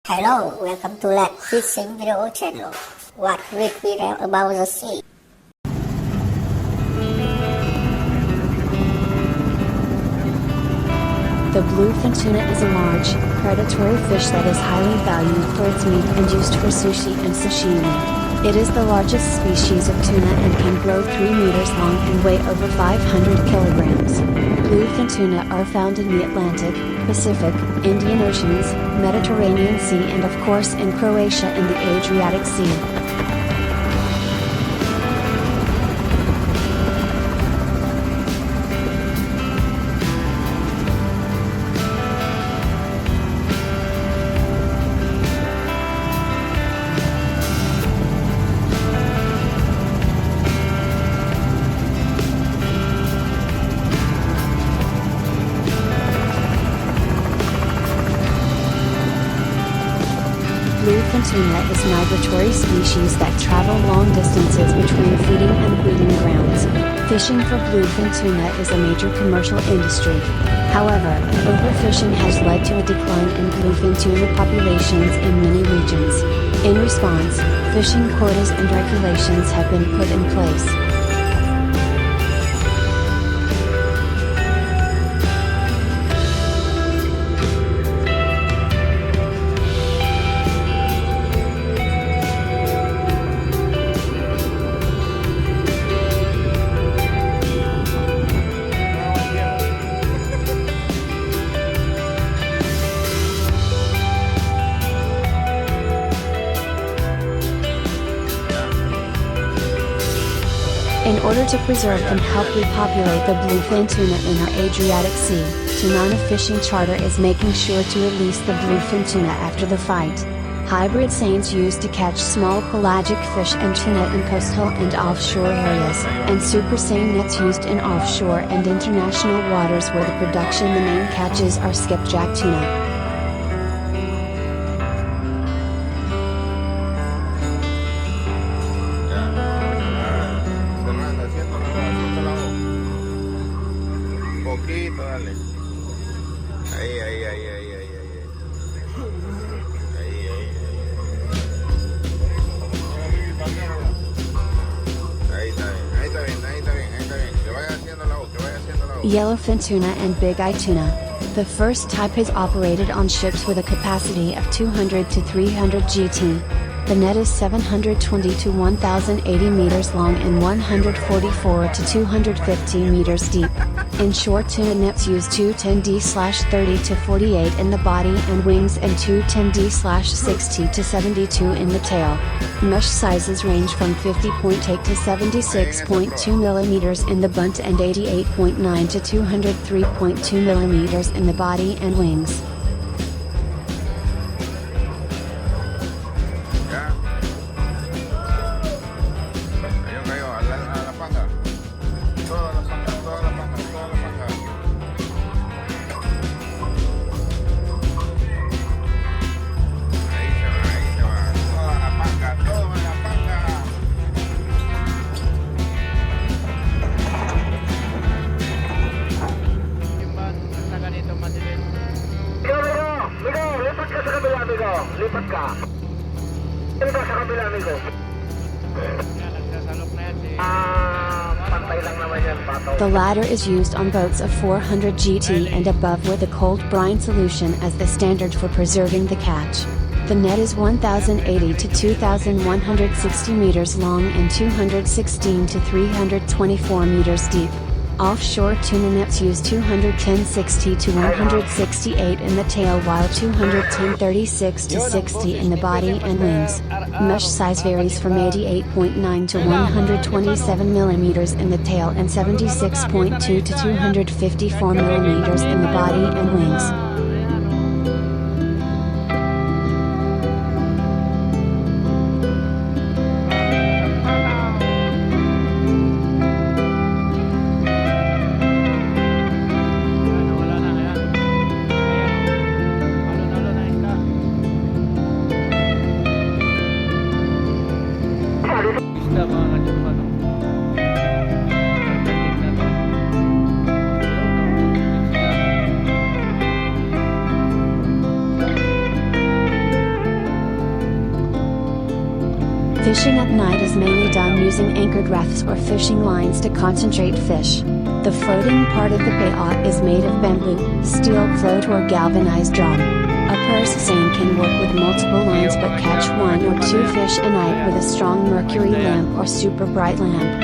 Hello, welcome to Let Fishing Video Channel. What will we learn about the sea? The bluefin tuna is a large, predatory fish that is highly valued for its meat and used for sushi and sashimi. It is the largest species of tuna and can grow 3 meters long and weigh over 500 kilograms. Bluefin tuna are found in the Atlantic, Pacific, Indian Oceans, Mediterranean Sea and of course in Croatia and the Adriatic Sea. Bluefin tuna is a migratory species that travel long distances between feeding and breeding grounds. Fishing for bluefin tuna is a major commercial industry. However, overfishing has led to a decline in bluefin tuna populations in many regions. In response, fishing quotas and regulations have been put in place. In order to preserve and help repopulate the bluefin tuna in our Adriatic Sea, Tunana Fishing Charter is making sure to release the bluefin tuna after the fight. Hybrid seines used to catch small pelagic fish and tuna in coastal and offshore areas, and super seine nets used in offshore and international waters where the production the main catches are skipjack tuna. Poquito, dale. Ahí, ahí, ahí, ahí, ahí, ahí. Ahí, ahí, ahí. Ahí está bien, ahí está bien, ahí está bien, ahí está bien. Que vaya haciendo la boca, que vaya haciendo la boca. Yellowfin tuna and big eye tuna. The first type is operated on ships with a capacity of 200 to 300 GT. The net is 720 to 1080 meters long and 144 to 250 meters deep. Inshore tuna nets use 210D/30 to 48 in the body and wings and 210D/60 to 72 in the tail. Mesh sizes range from 50.8 to 76.2 millimeters in the butt and 88.9 to 203.2 millimeters in the body and wings. Lipat ka. Lipat ka sa kabila, amigo. Pantay lang naman yan, pataw. The latter is used on boats of 400 GT and above with a cold brine solution as the standard for preserving the catch. The net is 1080 to 2160 meters long and 216 to 324 meters deep. Offshore tuna nets use 210/60 to 168 in the tail while 210/36 to 60 in the body and wings. Mesh size varies from 88.9 to 127 millimeters in the tail and 76.2 to 254 millimeters in the body and wings. Fishing at night is mainly done using anchored rafts or fishing lines to concentrate fish. The floating part of the payout is made of bamboo, steel float or galvanized drum. A purse seine can work with multiple lines but catch 1 or 2 fish a night with a strong mercury lamp or super bright lamp.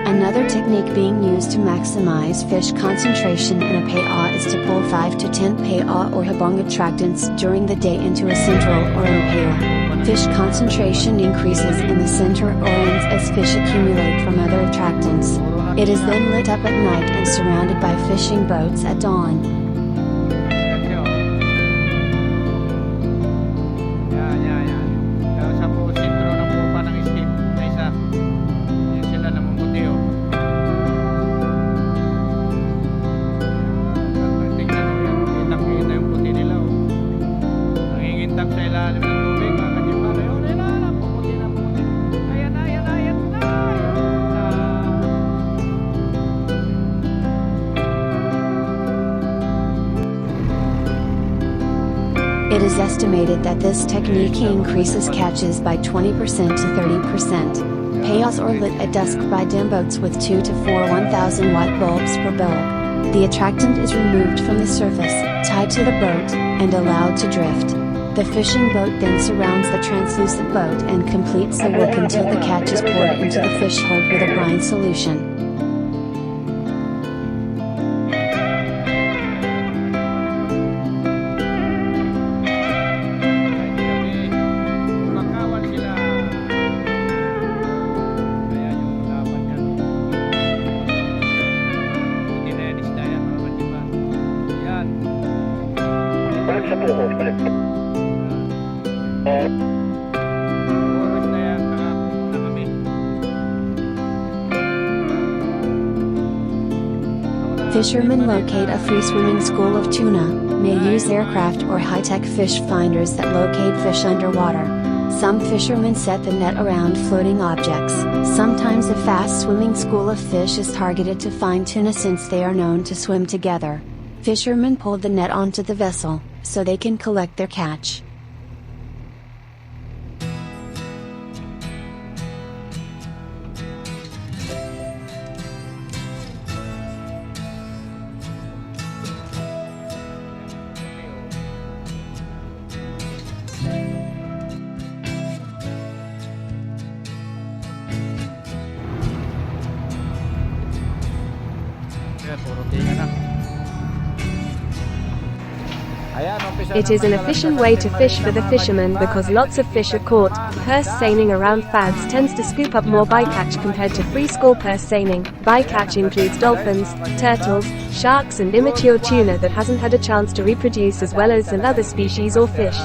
Another technique being used to maximize fish concentration in a payout is to pull 5 to 10 payout or habong attractants during the day into a central or payout. Fish concentration increases in the center or ends as fish accumulate from other attractants. It is then lit up at night and surrounded by fishing boats at dawn. It is estimated that this technique increases catches by 20% to 30%. Payouts are lit at dusk by dim boats with 2 to 4 1,000 watt bulbs per bulb. The attractant is removed from the surface, tied to the boat, and allowed to drift. The fishing boat then surrounds the translucent boat and completes the work until the catch is poured into the fish hold with a brine solution. Fishermen locate a free swimming school of tuna, may use aircraft or high-tech fish finders that locate fish underwater. Some fishermen set the net around floating objects. Sometimes a fast-swimming school of fish is targeted to find tuna since they are known to swim together. Fishermen pull the net onto the vessel, so they can collect their catch. It is an efficient way to fish for the fishermen because lots of fish are caught. Purse seining around fads tends to scoop up more bycatch compared to free score purse seining. Bycatch includes dolphins, turtles, sharks and immature tuna that hasn't had a chance to reproduce as well as other species or fish.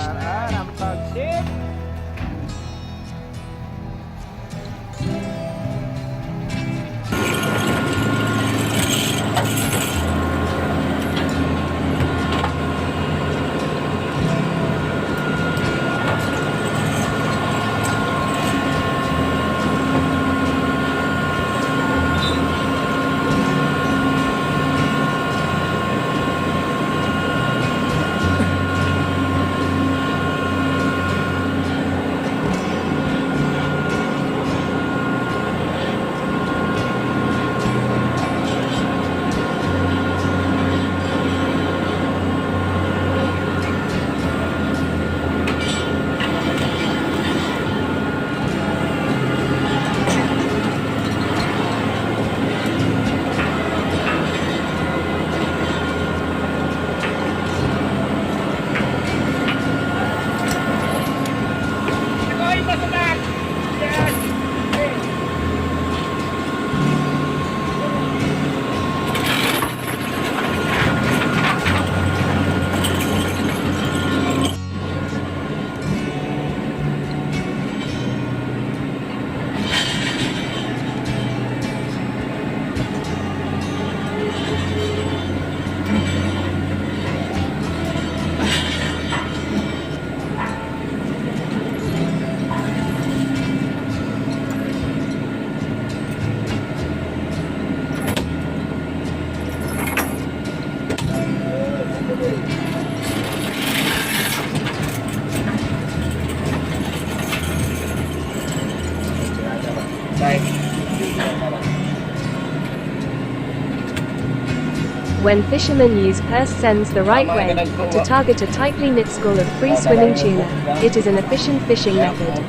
When fishermen use purse seines the right way, to target a tightly knit school of free-swimming tuna, it is an efficient fishing method.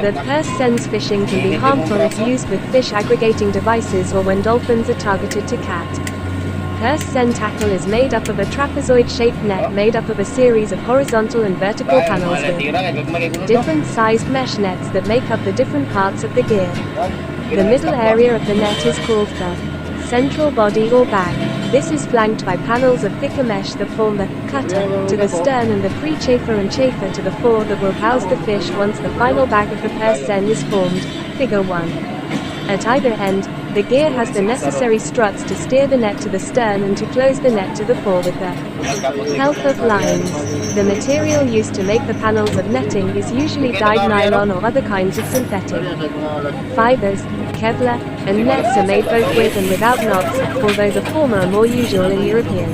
But purse seines fishing can be harmful if used with fish aggregating devices or when dolphins are targeted to cat. Purse seine tackle is made up of a trapezoid-shaped net made up of a series of horizontal and vertical panels with different sized mesh nets that make up the different parts of the gear. The middle area of the net is called the central body or bag. This is flanked by panels of thicker mesh that form the cutter to the stern and the pre-chafer and chafer to the fore that will house the fish once the final bag of the purse seine is formed. Figure 1. At either end, the gear has the necessary struts to steer the net to the stern and to close the net to the fore with the help of lines. The material used to make the panels of netting is usually dyed nylon or other kinds of synthetic fibers. Kevlar and nets are made both with and without knots, although the former are more usual in European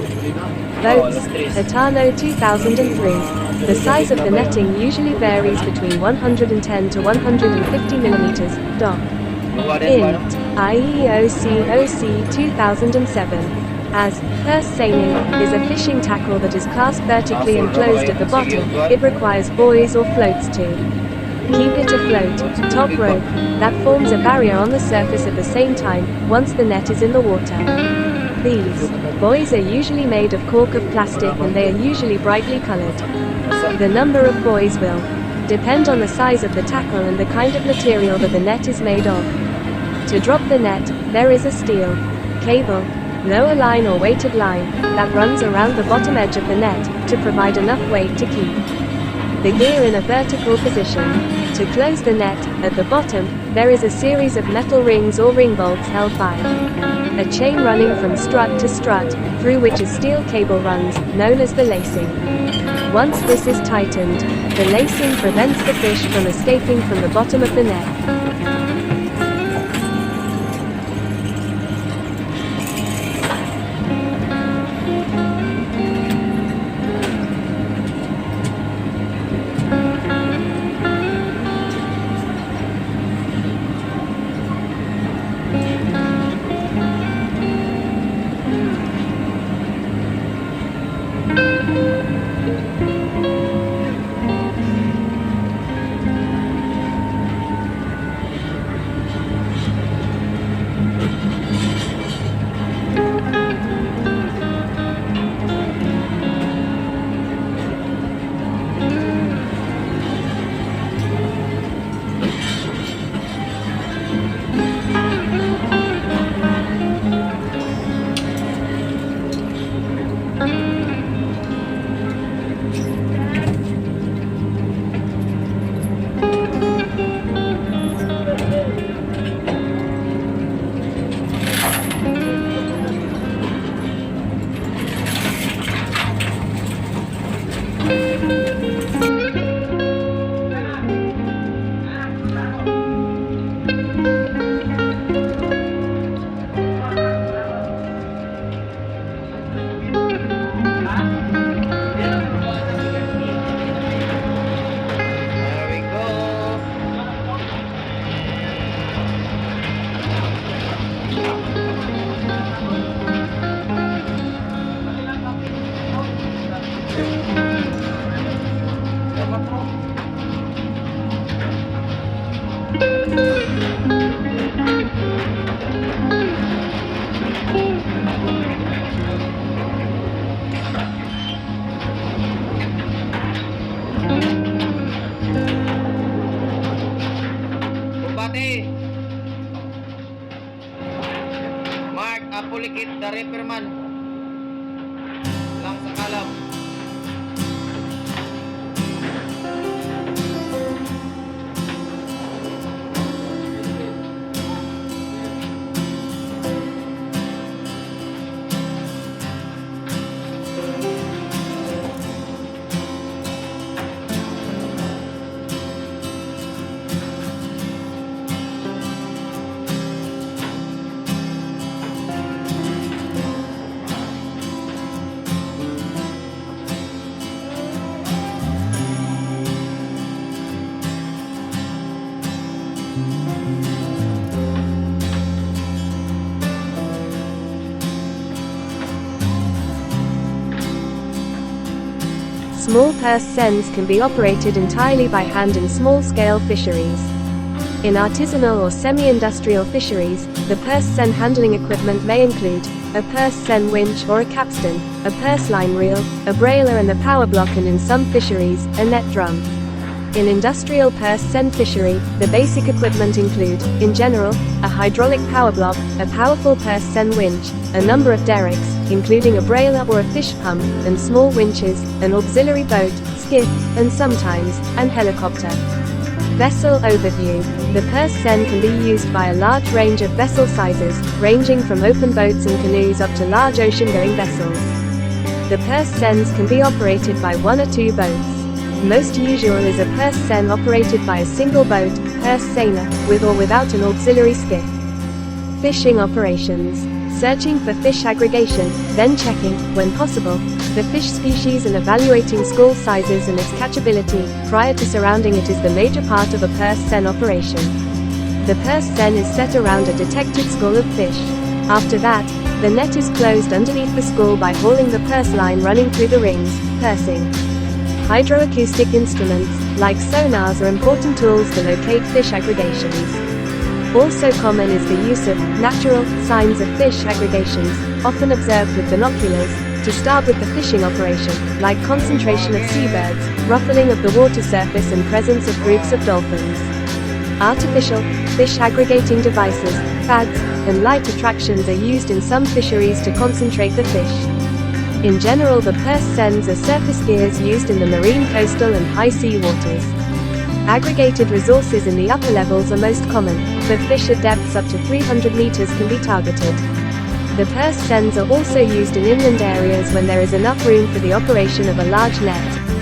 boats. Atano 2003. The size of the netting usually varies between 110 to 150 millimeters. Doc. Int. IEOCOC 2007. As purse seining is a fishing tackle that is cast vertically and closed at the bottom, it requires buoys or floats to keep it afloat. Top rope that forms a barrier on the surface at the same time once the net is in the water. These buoys are usually made of cork of plastic and they are usually brightly colored. The number of buoys will depend on the size of the tackle and the kind of material that the net is made of. To drop the net, there is a steel cable, lower line or weighted line, that runs around the bottom edge of the net, to provide enough weight to keep the gear in a vertical position. To close the net, at the bottom, there is a series of metal rings or ring bolts held by a chain running from strut to strut, through which a steel cable runs, known as the lacing. Once this is tightened, the lacing prevents the fish from escaping from the bottom of the net. Mark Apulikit the Repairman lang sa kalam. Small purse seines can be operated entirely by hand in small-scale fisheries. In artisanal or semi-industrial fisheries, the purse seine handling equipment may include a purse seine winch or a capstan, a purse line reel, a brailer and a power block, and in some fisheries, a net drum. In industrial purse seine fishery, the basic equipment include, in general, a hydraulic power block, a powerful purse seine winch, a number of derricks, including a brailer or a fish pump, and small winches, an auxiliary boat, skiff, and sometimes, an helicopter. Vessel overview. The purse seine can be used by a large range of vessel sizes, ranging from open boats and canoes up to large ocean-going vessels. The purse seines can be operated by one or two boats. Most usual is a purse seine operated by a single boat, purse seine, with or without an auxiliary skiff. Fishing operations. Searching for fish aggregation, then checking, when possible, the fish species and evaluating school sizes and its catchability, prior to surrounding it, is the major part of a purse seine operation. The purse seine is set around a detected school of fish. After that, the net is closed underneath the school by hauling the purse line running through the rings, pursing. Hydroacoustic instruments, like sonars, are important tools to locate fish aggregations. Also common is the use of natural signs of fish aggregations, often observed with binoculars, to start with the fishing operation, like concentration of seabirds, ruffling of the water surface, and presence of groups of dolphins. Artificial fish aggregating devices, fads, and light attractions are used in some fisheries to concentrate the fish. In general, the purse seines are surface gears used in the marine, coastal, and high sea waters. Aggregated resources in the upper levels are most common, but fish at depths up to 300 meters can be targeted. The purse seines are also used in inland areas when there is enough room for the operation of a large net.